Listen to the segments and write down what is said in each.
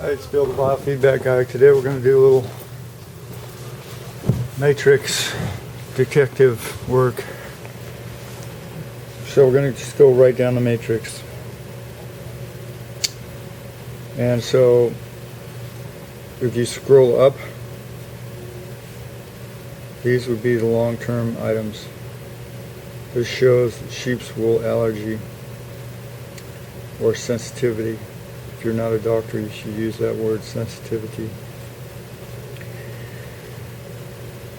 Hi, it's Bill, the biofeedback guy. Today we're going to do a little matrix detective work. So we're going to just go right down the matrix. And so if you scroll up, these would be the long-term items. This shows sheep's wool allergy or sensitivity. If you're not a doctor, you should use that word, sensitivity.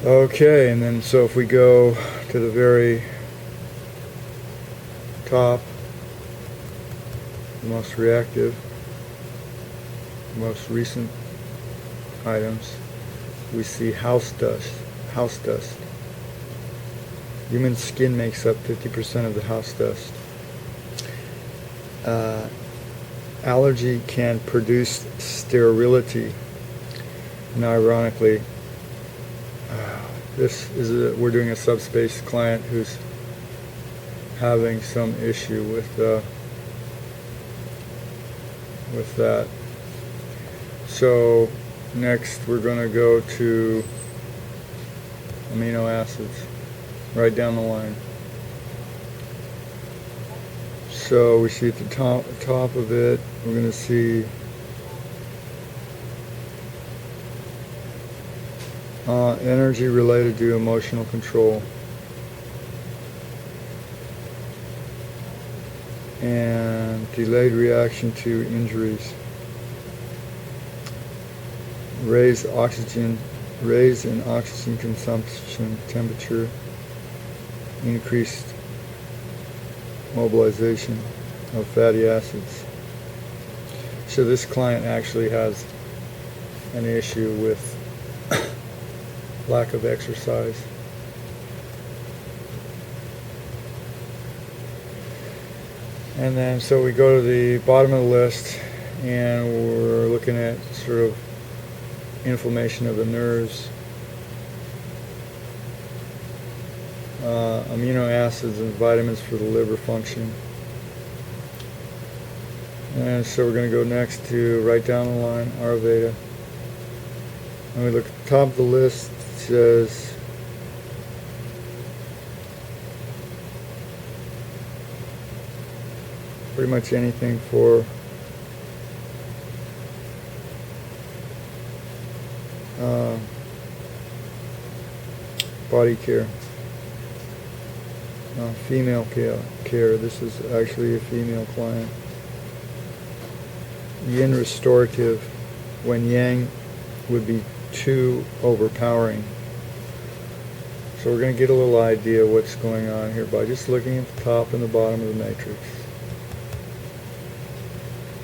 Okay, and then so if we go to the very top, the most reactive, most recent items, we see house dust. House dust. Human skin makes up 50% of the house dust. Allergy can produce sterility, and ironically, we're doing a subspace client who's having some issue with that. So next we're going to go to amino acids, right down the line. So we see at the top of it, we're going to see energy related to emotional control, and delayed reaction to injuries, raise in oxygen consumption, temperature, increased mobilization of fatty acids. So this client actually has an issue with lack of exercise. And then so we go to the bottom of the list, and we're looking at sort of inflammation of the nerves, amino acids and vitamins for the liver function. And so we're going to go next to right down the line, Ayurveda. And we look at the top of the list, it says pretty much anything for body care. Female care. This is actually a female client. Yin restorative, when yang would be too overpowering. So we're going to get a little idea what's going on here by just looking at the top and the bottom of the matrix.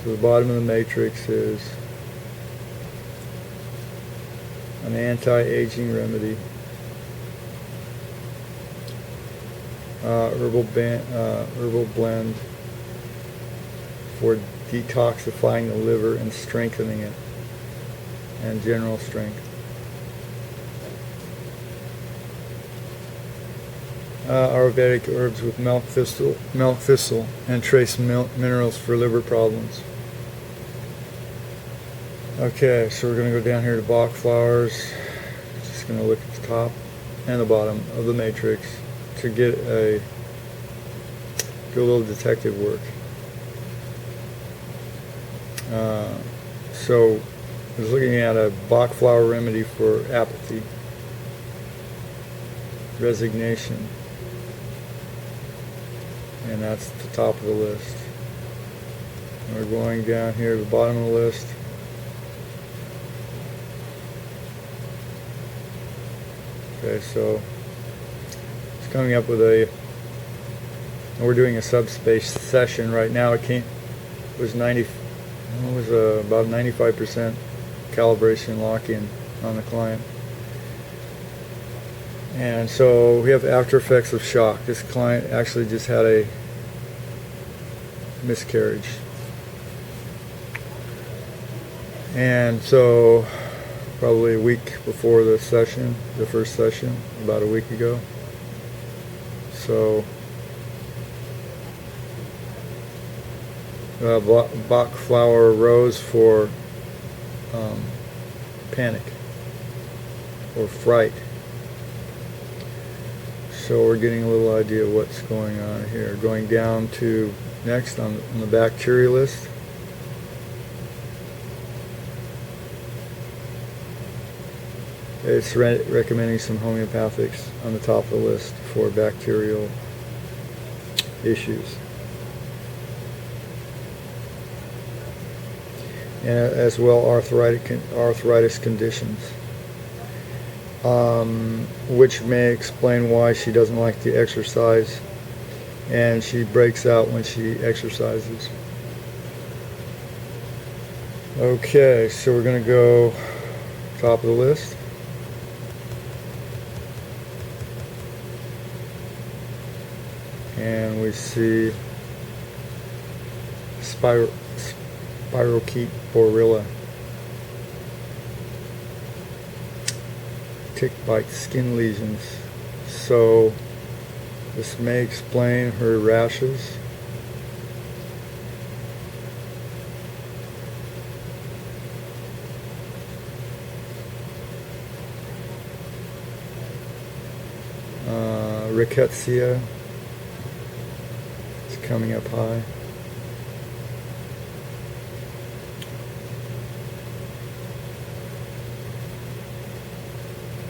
So the bottom of the matrix is an anti-aging remedy. Herbal blend for detoxifying the liver and strengthening it, and general strength. Ayurvedic herbs with milk thistle and trace minerals for liver problems. Okay, so we're going to go down here to Bach flowers. Just going to look at the top and the bottom of the matrix to do a little detective work. So I was looking at a Bach flower remedy for apathy, resignation, and that's the top of the list. And we're going down here to the bottom of the list. Okay, so it's coming up with we're doing a subspace session right now. It was about 95% calibration lock-in on the client. And so we have after effects of shock. This client actually just had a miscarriage. And so probably a week before the session, the first session, about a week ago. So Bach flower rose for panic or fright. So we're getting a little idea of what's going on here. Going down to next on the bacteria list. It's recommending some homeopathics on the top of the list for bacterial issues. And as well arthritis conditions. Which may explain why she doesn't like to exercise and she breaks out when she exercises. Okay, so we're going to go top of the list. And we see Spirochete borrella. Tick bite skin lesions. So this may explain her rashes. Rickettsia is coming up high.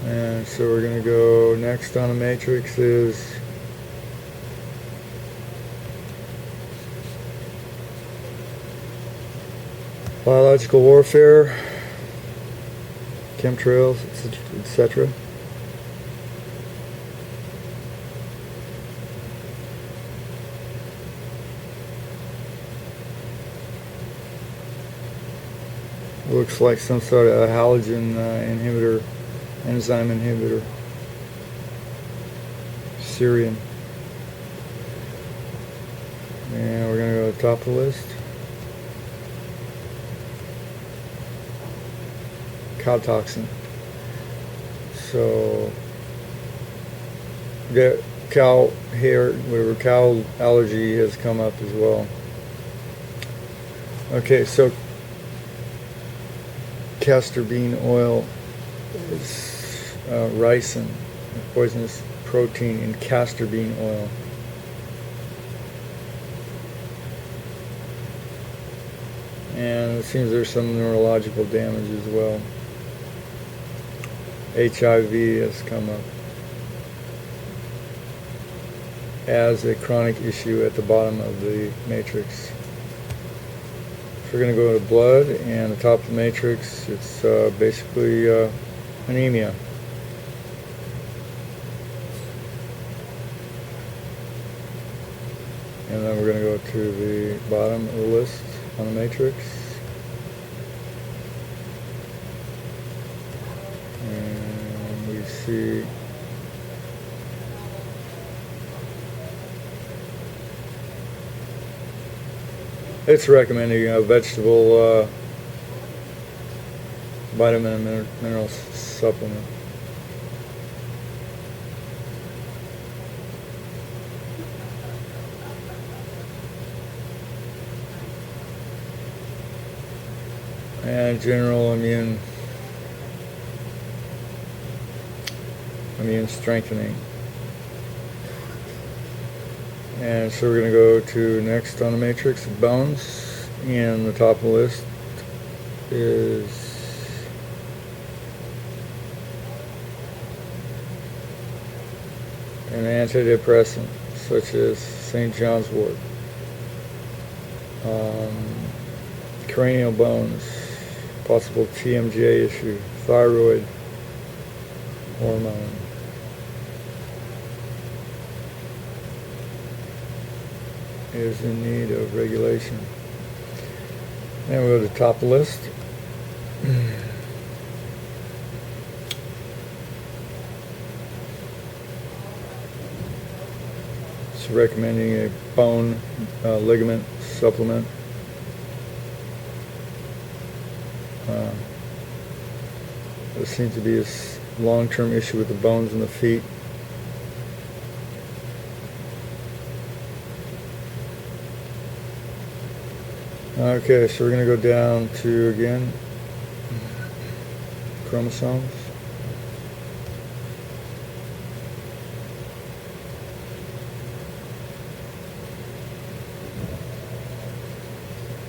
And so we're going to go next on the matrix is biological warfare, chemtrails, etc. Looks like some sort of halogen inhibitor, enzyme inhibitor, Syrian. And we're going to go to the top of the list. Cow toxin. So, the cow hair, whatever, cow allergy has come up as well. Okay, so castor bean oil is ricin, a poisonous protein in castor bean oil. And it seems there's some neurological damage as well. HIV has come up as a chronic issue at the bottom of the matrix. If we're going to go to blood and the top of the matrix, it's basically anemia. And then we're going to go to the bottom of the list on the matrix. And we see it's recommending a vegetable vitamin and mineral supplement. And general immune strengthening. And so we're going to go to next on the matrix, bones. And the top of the list is an antidepressant such as St. John's wort. Cranial bones, possible TMJ issue, thyroid hormone. Is in need of regulation. And we'll go to the top of the list. It's recommending a bone ligament supplement. There seems to be a long-term issue with the bones in the feet. Okay, so we're going to go down to, again, chromosomes.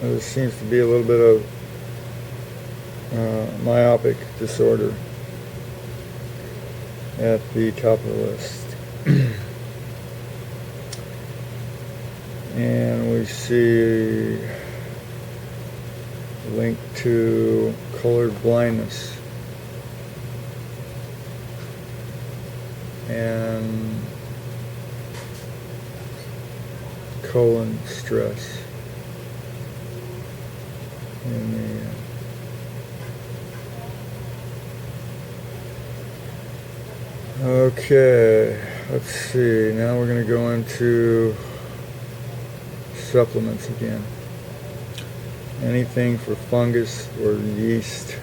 There seems to be a little bit of myopic disorder at the top of the list. And we see a link to colored blindness and colon stress in the okay, let's see, now we're going to go into supplements again. Anything for fungus or yeast.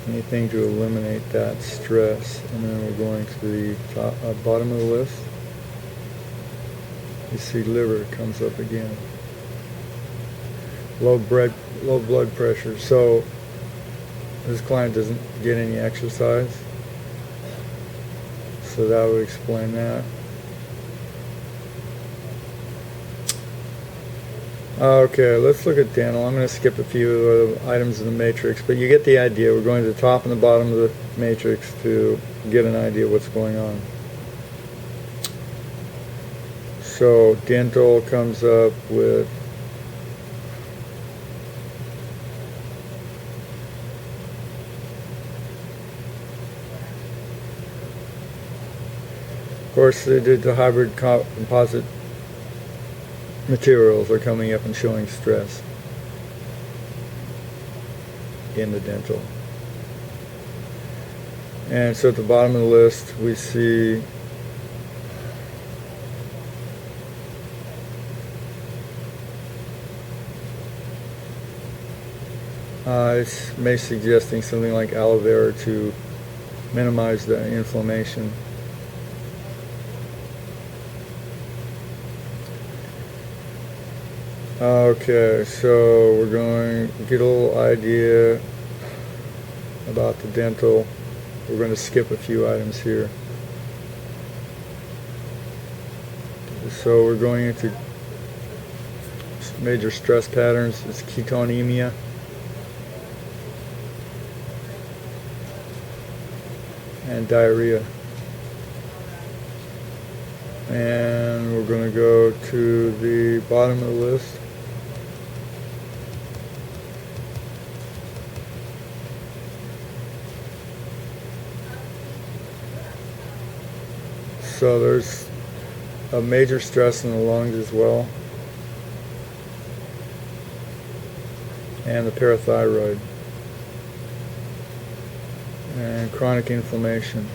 Anything to eliminate that stress. And then we're going to the top, bottom of the list. You see liver comes up again. Low blood pressure. So this client doesn't get any exercise. So that would explain that. Okay, let's look at dental. I'm going to skip a few of the items in the matrix, but you get the idea. We're going to the top and the bottom of the matrix to get an idea of what's going on. So dental comes up with of course they did the hybrid composite materials are coming up and showing stress in the dental. And so at the bottom of the list we see it's may suggesting something like aloe vera to minimize the inflammation. Okay, so we're going to get a little idea about the dental. We're going to skip a few items here. So we're going into major stress patterns. It's ketonemia. And diarrhea. And we're going to go to the bottom of the list. So there's a major stress in the lungs as well, and the parathyroid, and chronic inflammation.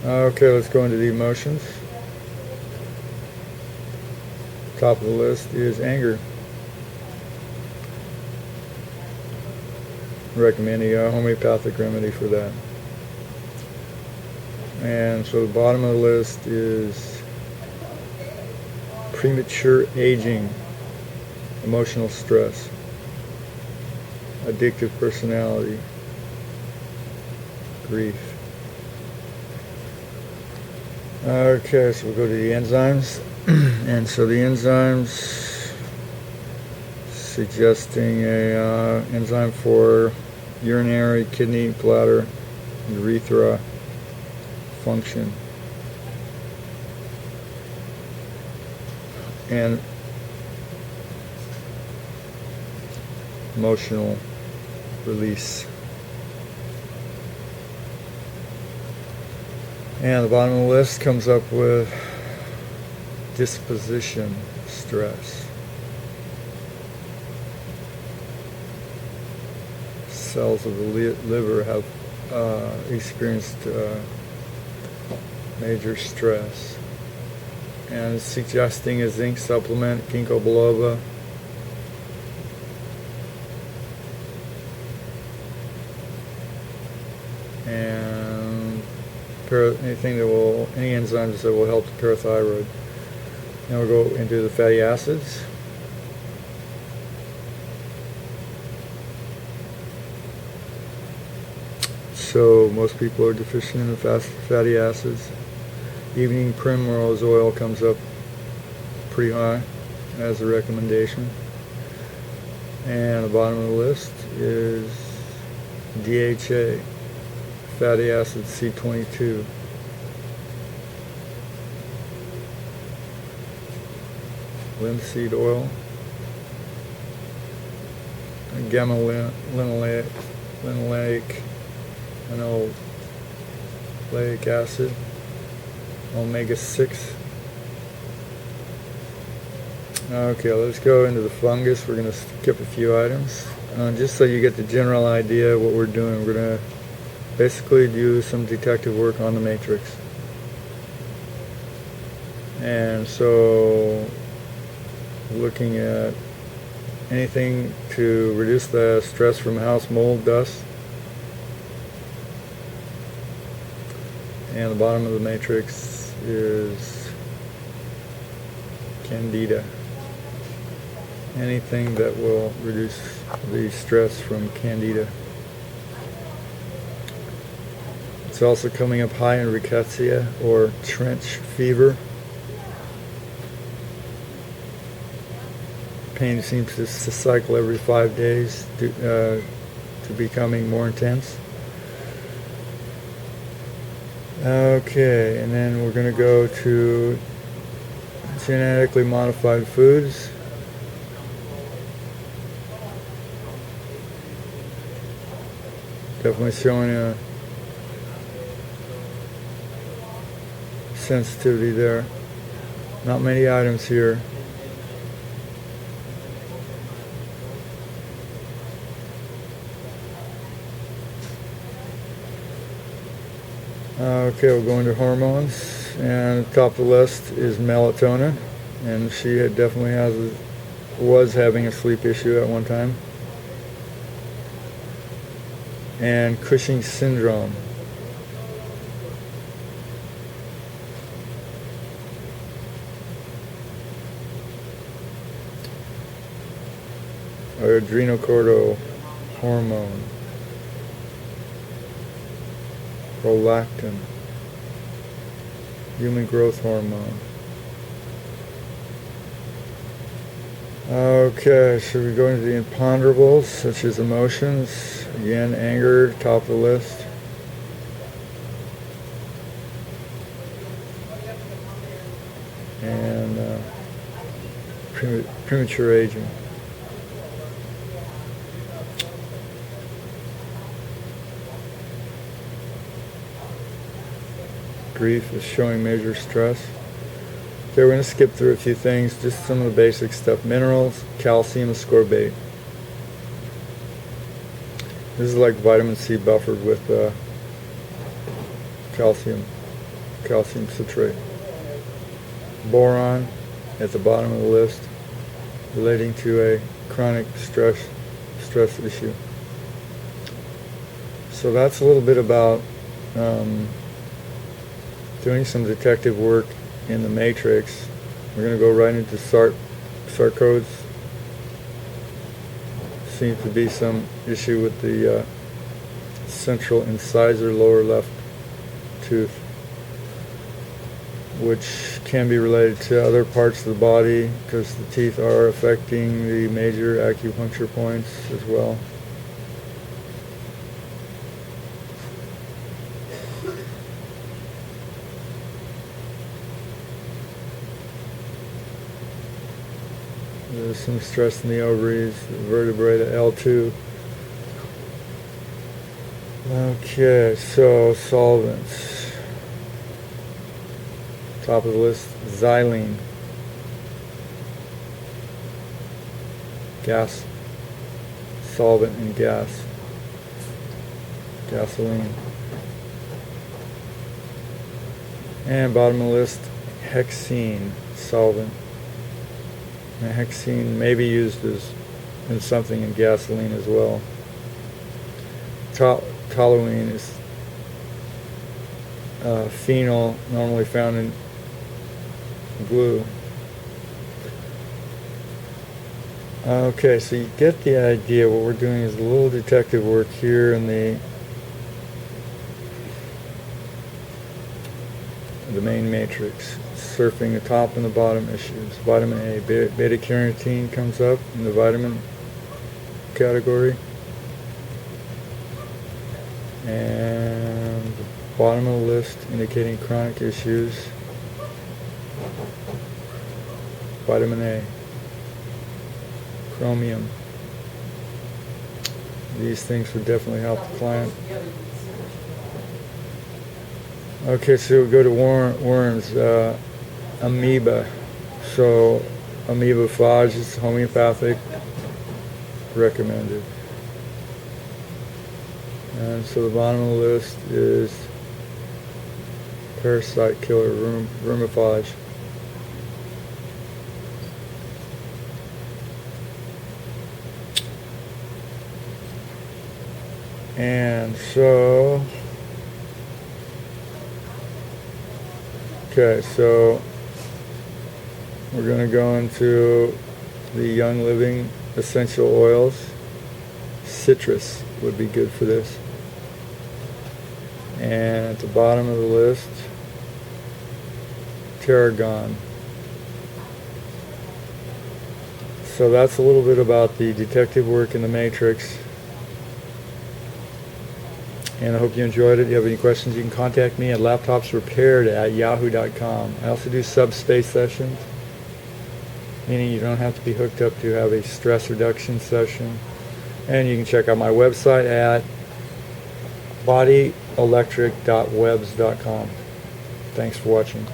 Okay, let's go into the emotions. Top of the list is anger. Recommending a homeopathic remedy for that. And so the bottom of the list is premature aging, emotional stress, addictive personality, grief. Okay, so we'll go to the enzymes. And so the enzymes suggesting a enzyme for urinary, kidney, bladder, urethra function, and emotional release. And the bottom of the list comes up with disposition stress. Cells of the liver have experienced major stress, and it's suggesting a zinc supplement, ginkgo biloba, and anything that will, any enzymes that will help the parathyroid. Now we'll go into the fatty acids. So most people are deficient in the fatty acids. Evening primrose oil comes up pretty high as a recommendation. And the bottom of the list is DHA, fatty acid C22. Linseed oil, gamma linoleic acid, omega-6. Okay, let's go into the fungus. We're going to skip a few items. Just so you get the general idea of what we're doing, we're going to basically do some detective work on the matrix. And so, looking at anything to reduce the stress from house mold dust. And the bottom of the matrix is Candida. Anything that will reduce the stress from Candida. It's also coming up high in rickettsia or trench fever. Pain seems to cycle every 5 days to becoming more intense. Okay, and then we're going to go to genetically modified foods. Definitely showing a sensitivity there. Not many items here. Okay, we'll go into hormones, and top of the list is melatonin, and she definitely was having a sleep issue at one time. And Cushing's syndrome. Or adrenocortical hormone. Prolactin, human growth hormone. Okay, should we go into the imponderables, such as emotions? Again, anger, top of the list. And premature aging. Grief is showing major stress. Okay, we're going to skip through a few things, just some of the basic stuff. Minerals, calcium, ascorbate. This is like vitamin C buffered with calcium citrate. Boron at the bottom of the list, relating to a chronic stress issue. So that's a little bit about doing some detective work in the matrix. We're going to go right into SART codes. Seems to be some issue with the central incisor lower left tooth, which can be related to other parts of the body because the teeth are affecting the major acupuncture points as well. There's some stress in the ovaries, the vertebrae to L2. Okay, so solvents. Top of the list, xylene. Gas, solvent and gas. Gasoline. And bottom of the list, hexene, solvent. And hexene may be used in something in gasoline as well. Toluene is phenol normally found in glue. Okay, so you get the idea. What we're doing is a little detective work here in the main matrix, surfing the top and the bottom issues. Vitamin A, beta-carotene comes up in the vitamin category, and the bottom of the list indicating chronic issues. Vitamin A, chromium. These things would definitely help the client. Okay, so we'll go to worms. Amoeba. So amoeba phage is homeopathic, recommended. And so the bottom of the list is parasite killer, rheumatophage. And so, okay, so we're going to go into the Young Living essential oils. Citrus would be good for this. And at the bottom of the list, tarragon. So that's a little bit about the detective work in the matrix. And I hope you enjoyed it. If you have any questions, you can contact me at laptopsrepaired@yahoo.com. I also do subspace sessions, meaning you don't have to be hooked up to have a stress reduction session. And you can check out my website at bodyelectric.webs.com. Thanks for watching.